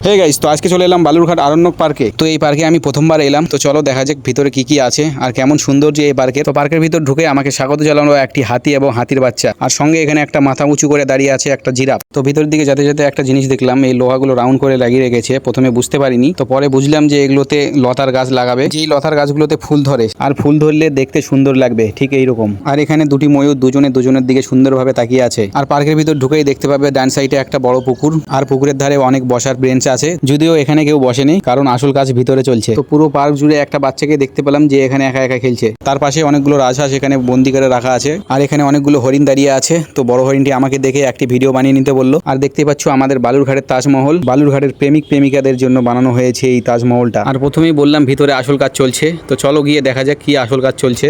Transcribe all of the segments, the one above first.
Hey guys, তো আজকে চলে এলাম বালুরঘাট আরণ্যক পার্কে। তো এই পার্কে আমি প্রথমবার এলাম, তো চলো দেখা যাক ভিতরে কি কি আছে আর কেমন সৌন্দর্য এই পার্কে। তো পার্কের ভিতর ঢুকে আমাকে স্বাগত জানালো একটি হাতি এবং হাতির বাচ্চা, আর সঙ্গে এখানে একটা মাথা উঁচু করে দাঁড়িয়ে আছে একটা জিরাফ। তো ভিতরের দিকে যেতে যেতে একটা জিনিস দেখলাম, এই লোহাগুলো রাউন্ড করে লাগিয়ে রেখেছে। প্রথমে বুঝতে পারিনি, তো পরে বুঝলাম যে এগুলোতে লতার গাছ লাগাবে, যেই লতার গাছগুলোতে ফুল ধরে, আর ফুল ধরলে দেখতে সুন্দর লাগবে ঠিক এইরকম। আর এখানে দুটি ময়ূর দুজনের দিকে সুন্দরভাবে তাকিয়ে আছে। আর পার্কের ভিতর ঢুকেই দেখতে পাবে ডান সাইডে একটা বড় পুকুর, আর পুকুরের ধারে অনেক বসার বেঞ্চ আছে, যদিও এখানে কেউ বসেনি কারণ আসল কাজ ভিতরে চলছে। তো পুরো পার্ক জুড়ে একটা বাচ্চাকে দেখতে পেলাম যে এখানে একা একা খেলছে। তার পাশে অনেকগুলো রাজহাঁস এখানে বন্দি করে রাখা আছে, আর এখানে অনেকগুলো হরিণ দাঁড়িয়ে আছে। তো বড় হরিণটি আমাকে দেখে একটি ভিডিও বানিয়ে নিতে বললো। আর দেখতে পাচ্ছ আমাদের বালুরঘাটের তাজমহল, বালুরঘাটের প্রেমিক প্রেমিকাদের জন্য বানানো হয়েছে এই তাজমহলটা। আর প্রথমেই বললাম ভিতরে আসল কাজ চলছে, তো চলো গিয়ে দেখা যাক কি আসল কাজ চলছে।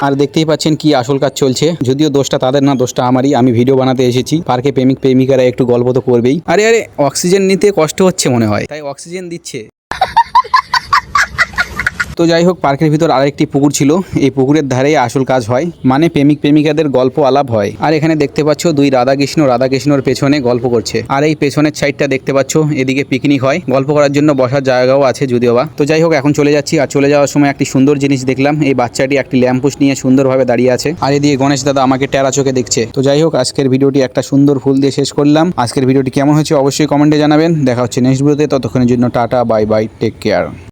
আর দেখতেই পাচ্ছেন কি আসল কাজ চলছে, যদিও দোষটা তাদের না, দোষটা আমারই। আমি ভিডিও বানাতে এসেছি, পার্কে প্রেমিক প্রেমিকারা একটু গল্প তো করবেই। আরে আরে অক্সিজেন নিতে কষ্ট হচ্ছে মনে হয়, তাই অক্সিজেন দিচ্ছে। তো যাই হোক, পার্কের ভিতর আরেকটি পুকুর ছিল, এই পুকুরের ধারেই আসল কাজ হয়, মানে প্রেমিক প্রেমিকাদের গল্প আলাপ হয়। আর এখানে দেখতে পাচ্ছ দুই রাধাকৃষ্ণর পেছনে গল্প করছে। আর এই পেছনের সাইডটা দেখতে পাচ্ছ, এদিকে পিকনিক হয়, গল্প করার জন্য বসার জায়গাও আছে যদিও বা। তো যাই হোক, এখন চলে যাচ্ছি। আর চলে যাওয়ার সময় একটি সুন্দর জিনিস দেখলাম, এই বাচ্চাটি একটি ল্যাম্পপোস্ট নিয়ে সুন্দরভাবে দাঁড়িয়ে আছে, আর এদিকে গণেশ দাদা আমাকে টেরা চোখে দেখছে। তো যাই হোক, আজকের ভিডিওটি একটা সুন্দর ফুল দিয়ে শেষ করলাম। আজকের ভিডিওটি কেমন হয়েছে অবশ্যই কমেন্টে জানাবেন। দেখা হচ্ছে নেক্সট ভিডিওতে, ততক্ষণের জন্য tata, bye bye, take care.